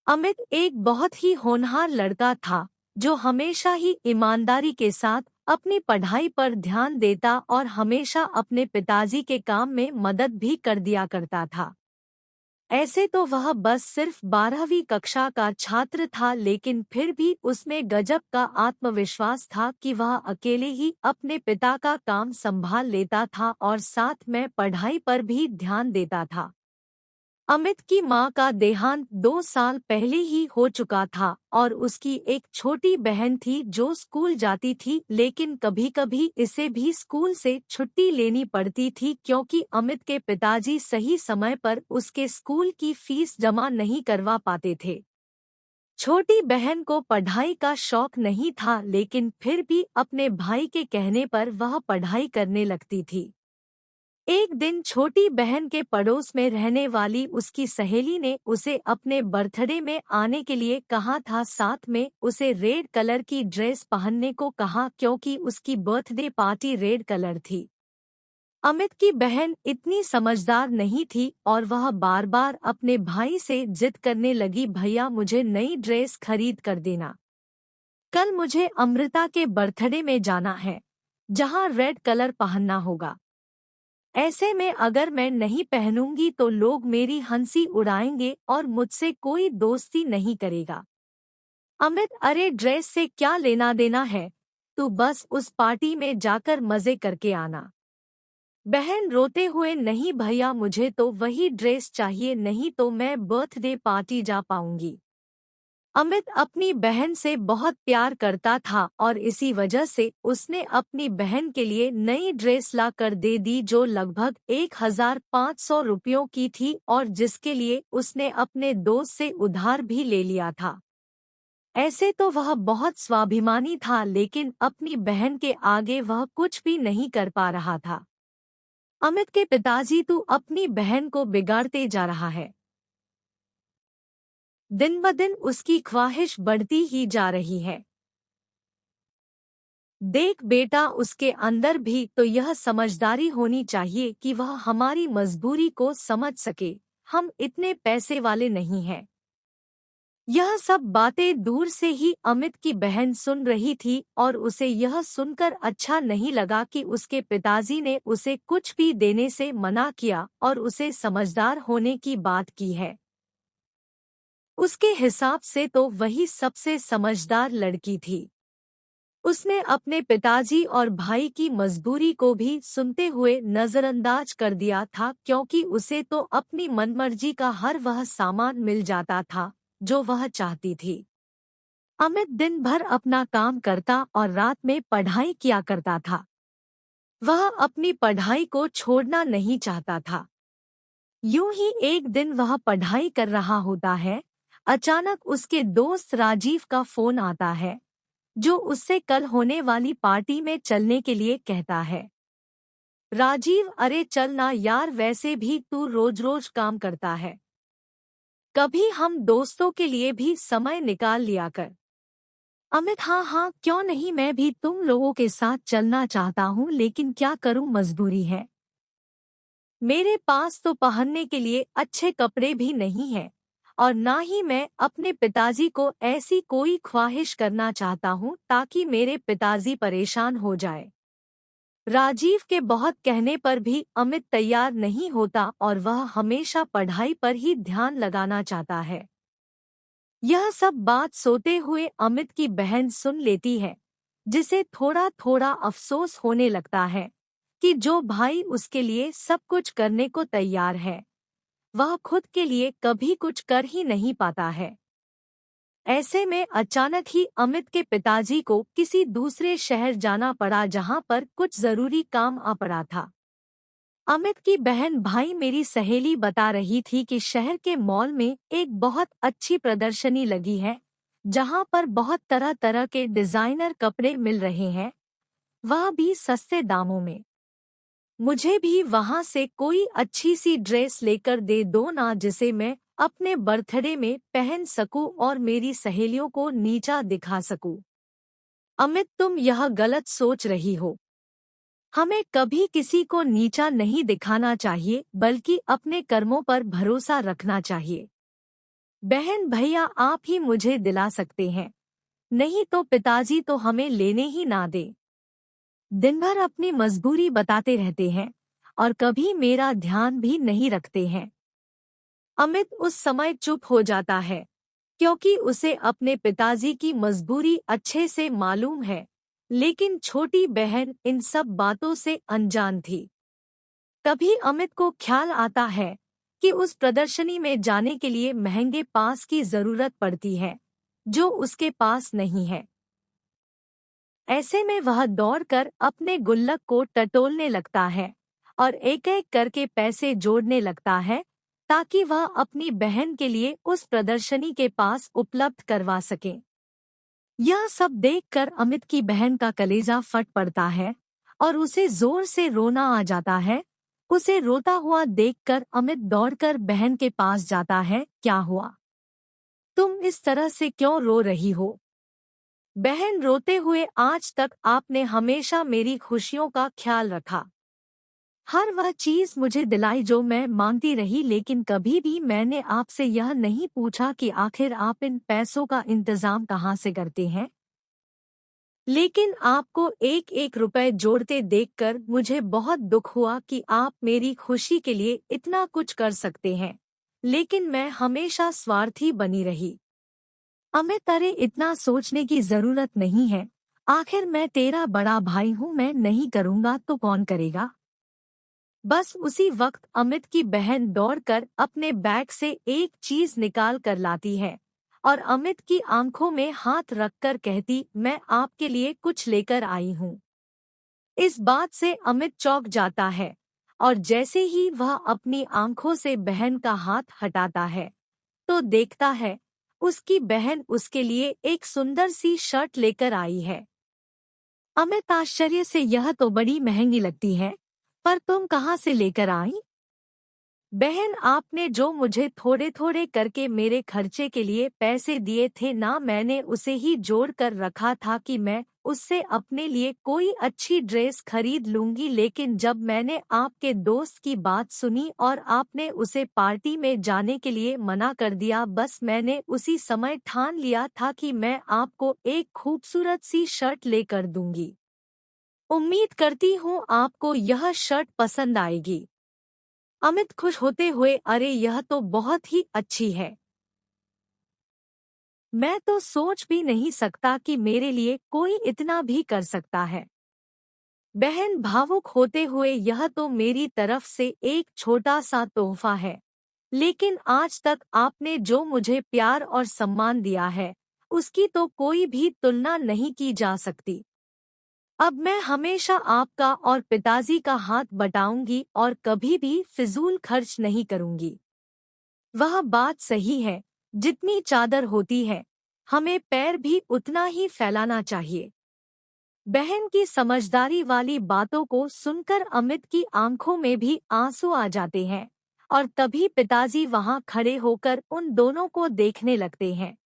अमित एक बहुत ही होनहार लड़का था जो हमेशा ही ईमानदारी के साथ अपनी पढ़ाई पर ध्यान देता और हमेशा अपने पिताजी के काम में मदद भी कर दिया करता था। ऐसे तो वह बस सिर्फ 12वीं कक्षा का छात्र था, लेकिन फिर भी उसमें गजब का आत्मविश्वास था कि वह अकेले ही अपने पिता का काम संभाल लेता था और साथ में पढ़ाई पर भी ध्यान देता था। अमित की मां का देहांत 2 साल पहले ही हो चुका था और उसकी एक छोटी बहन थी जो स्कूल जाती थी, लेकिन कभी-कभी इसे भी स्कूल से छुट्टी लेनी पड़ती थी क्योंकि अमित के पिताजी सही समय पर उसके स्कूल की फीस जमा नहीं करवा पाते थे। छोटी बहन को पढ़ाई का शौक नहीं था, लेकिन फिर भी अपने भाई के कहने पर वह पढ़ाई करने लगती थी। एक दिन छोटी बहन के पड़ोस में रहने वाली उसकी सहेली ने उसे अपने बर्थडे में आने के लिए कहा था। साथ में उसे रेड कलर की ड्रेस पहनने को कहा क्योंकि उसकी बर्थडे पार्टी रेड कलर थी। अमित की बहन इतनी समझदार नहीं थी और वह बार बार अपने भाई से जिद करने लगी, भैया मुझे नई ड्रेस खरीद कर देना, कल मुझे अमृता के बर्थडे में जाना है जहाँ रेड कलर पहनना होगा। ऐसे में अगर मैं नहीं पहनूंगी तो लोग मेरी हंसी उड़ाएंगे और मुझसे कोई दोस्ती नहीं करेगा। अमित, अरे ड्रेस से क्या लेना देना है, तू बस उस पार्टी में जाकर मजे करके आना। बहन रोते हुए, नहीं भैया मुझे तो वही ड्रेस चाहिए, नहीं तो मैं बर्थडे पार्टी जा पाऊंगी। अमित अपनी बहन से बहुत प्यार करता था और इसी वजह से उसने अपनी बहन के लिए नई ड्रेस ला कर दे दी जो लगभग 1500 रुपयों की थी और जिसके लिए उसने अपने दोस्त से उधार भी ले लिया था। ऐसे तो वह बहुत स्वाभिमानी था, लेकिन अपनी बहन के आगे वह कुछ भी नहीं कर पा रहा था। अमित के पिताजी, तू अपनी बहन को बिगाड़ते जा रहा है। दिन ब दिन उसकी ख्वाहिश बढ़ती ही जा रही है। देख बेटा, उसके अंदर भी तो यह समझदारी होनी चाहिए कि वह हमारी मजबूरी को समझ सके। हम इतने पैसे वाले नहीं हैं। यह सब बातें दूर से ही अमित की बहन सुन रही थी और उसे यह सुनकर अच्छा नहीं लगा कि उसके पिताजी ने उसे कुछ भी देने से मना किया और उसे समझदार होने की बात की है। उसके हिसाब से तो वही सबसे समझदार लड़की थी। उसने अपने पिताजी और भाई की मजबूरी को भी सुनते हुए नजरअंदाज कर दिया था क्योंकि उसे तो अपनी मनमर्जी का हर वह सामान मिल जाता था जो वह चाहती थी। अमित दिन भर अपना काम करता और रात में पढ़ाई किया करता था। वह अपनी पढ़ाई को छोड़ना नहीं चाहता था। यूं ही एक दिन वह पढ़ाई कर रहा होता है, अचानक उसके दोस्त राजीव का फोन आता है जो उससे कल होने वाली पार्टी में चलने के लिए कहता है। राजीव, अरे चल ना यार, वैसे भी तू रोज रोज काम करता है, कभी हम दोस्तों के लिए भी समय निकाल लिया कर। अमित, हाँ हाँ क्यों नहीं, मैं भी तुम लोगों के साथ चलना चाहता हूँ, लेकिन क्या करूँ, मजबूरी है। मेरे पास तो पहनने के लिए अच्छे कपड़े भी नहीं हैं और ना ही मैं अपने पिताजी को ऐसी कोई ख्वाहिश करना चाहता हूँ ताकि मेरे पिताजी परेशान हो जाए। राजीव के बहुत कहने पर भी अमित तैयार नहीं होता और वह हमेशा पढ़ाई पर ही ध्यान लगाना चाहता है। यह सब बात सोते हुए अमित की बहन सुन लेती है, जिसे थोड़ा थोड़ा अफसोस होने लगता है कि जो भाई उसके लिए सब कुछ करने को तैयार है, वह खुद के लिए कभी कुछ कर ही नहीं पाता है। ऐसे में अचानक ही अमित के पिताजी को किसी दूसरे शहर जाना पड़ा जहां पर कुछ जरूरी काम आ पड़ा था। अमित की बहन, भाई मेरी सहेली बता रही थी कि शहर के मॉल में एक बहुत अच्छी प्रदर्शनी लगी है जहां पर बहुत तरह तरह के डिजाइनर कपड़े मिल रहे हैं, वह भी सस्ते दामों में। मुझे भी वहां से कोई अच्छी सी ड्रेस लेकर दे दो ना, जिसे मैं अपने बर्थडे में पहन सकूं और मेरी सहेलियों को नीचा दिखा सकूं। अमित, तुम यह गलत सोच रही हो। हमें कभी किसी को नीचा नहीं दिखाना चाहिए, बल्कि अपने कर्मों पर भरोसा रखना चाहिए। बहन भैया आप ही मुझे दिला सकते हैं, नहीं तो पिताजी तो हमें लेने ही ना दे। दिन भर अपनी मजबूरी बताते रहते हैं और कभी मेरा ध्यान भी नहीं रखते हैं। अमित उस समय चुप हो जाता है क्योंकि उसे अपने पिताजी की मजबूरी अच्छे से मालूम है, लेकिन छोटी बहन इन सब बातों से अनजान थी। तभी अमित को ख्याल आता है कि उस प्रदर्शनी में जाने के लिए महंगे पास की जरूरत पड़ती है, जो उसके पास नहीं है। ऐसे में वह दौड़कर अपने गुल्लक को टटोलने लगता है और एक एक करके पैसे जोड़ने लगता है ताकि वह अपनी बहन के लिए उस प्रदर्शनी के पास उपलब्ध करवा सके। यह सब देखकर अमित की बहन का कलेजा फट पड़ता है और उसे जोर से रोना आ जाता है। उसे रोता हुआ देखकर अमित दौड़कर बहन के पास जाता है। क्या हुआ? तुम इस तरह से क्यों रो रही हो? बहन रोते हुए, आज तक आपने हमेशा मेरी खुशियों का ख्याल रखा। हर वह चीज मुझे दिलाई जो मैं मांगती रही, लेकिन कभी भी मैंने आपसे यह नहीं पूछा कि आखिर आप इन पैसों का इंतजाम कहाँ से करते हैं। लेकिन आपको एक एक रुपए जोड़ते देखकर मुझे बहुत दुख हुआ कि आप मेरी खुशी के लिए इतना कुछ कर सकते हैं, लेकिन मैं हमेशा स्वार्थी बनी रही। अमित, अरे इतना सोचने की जरूरत नहीं है। आखिर मैं तेरा बड़ा भाई हूँ, मैं नहीं करूँगा तो कौन करेगा? बस उसी वक्त अमित की बहन दौड़कर अपने बैग से एक चीज निकाल कर लाती है और अमित की आंखों में हाथ रखकर कहती, मैं आपके लिए कुछ लेकर आई हूँ। इस बात से अमित चौंक जाता है और जैसे ही वह अपनी आंखों से बहन का हाथ हटाता है तो देखता है उसकी बहन उसके लिए एक सुंदर सी शर्ट लेकर आई है। अमित आश्चर्य से, यह तो बड़ी महंगी लगती है, पर तुम कहाँ से लेकर आई? बहन, आपने जो मुझे थोड़े थोड़े करके मेरे खर्चे के लिए पैसे दिए थे ना, मैंने उसे ही जोड़ कर रखा था कि मैं उससे अपने लिए कोई अच्छी ड्रेस खरीद लूंगी, लेकिन जब मैंने आपके दोस्त की बात सुनी और आपने उसे पार्टी में जाने के लिए मना कर दिया, बस मैंने उसी समय ठान लिया था कि मैं आपको एक खूबसूरत सी शर्ट लेकर दूंगी। उम्मीद करती हूँ आपको यह शर्ट पसंद आएगी। अमित खुश होते हुए, अरे यह तो बहुत ही अच्छी है, मैं तो सोच भी नहीं सकता कि मेरे लिए कोई इतना भी कर सकता है। बहन भावुक होते हुए, यह तो मेरी तरफ से एक छोटा सा तोहफा है, लेकिन आज तक आपने जो मुझे प्यार और सम्मान दिया है उसकी तो कोई भी तुलना नहीं की जा सकती। अब मैं हमेशा आपका और पिताजी का हाथ बटाऊंगी और कभी भी फिजूल खर्च नहीं करूंगी। वह बात सही है, जितनी चादर होती है हमें पैर भी उतना ही फैलाना चाहिए। बहन की समझदारी वाली बातों को सुनकर अमित की आंखों में भी आंसू आ जाते हैं और तभी पिताजी वहां खड़े होकर उन दोनों को देखने लगते हैं।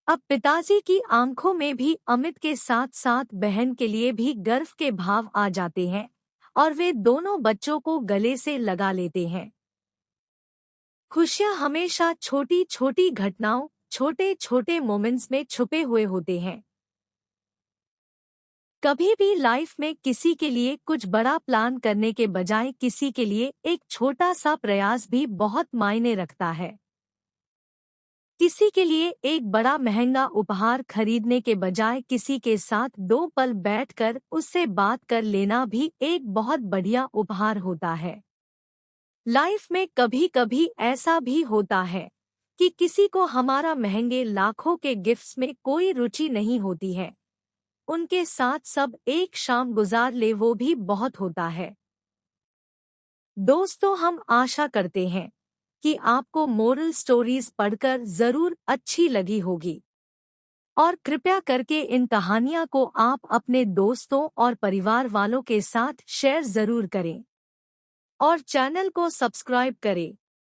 अब पिताजी की आंखों में भी अमित के साथ साथ बहन के लिए भी गर्व के भाव आ जाते हैं और वे दोनों बच्चों को गले से लगा लेते हैं। खुशियां हमेशा छोटी छोटी घटनाओं, छोटे छोटे मोमेंट्स में छुपे हुए होते हैं। कभी भी लाइफ में किसी के लिए कुछ बड़ा प्लान करने के बजाय किसी के लिए एक छोटा सा प्रयास भी बहुत मायने रखता है। किसी के लिए एक बड़ा महंगा उपहार खरीदने के बजाय किसी के साथ 2 पल बैठकर उससे बात कर लेना भी एक बहुत बढ़िया उपहार होता है। लाइफ में कभी कभी ऐसा भी होता है कि किसी को हमारा महंगे लाखों के गिफ्ट्स में कोई रुचि नहीं होती है, उनके साथ सब एक शाम गुजार ले वो भी बहुत होता है। दोस्तों, हम आशा करते हैं कि आपको मोरल स्टोरीज पढ़कर जरूर अच्छी लगी होगी और कृपया करके इन कहानियां को आप अपने दोस्तों और परिवार वालों के साथ शेयर जरूर करें और चैनल को सब्सक्राइब करें।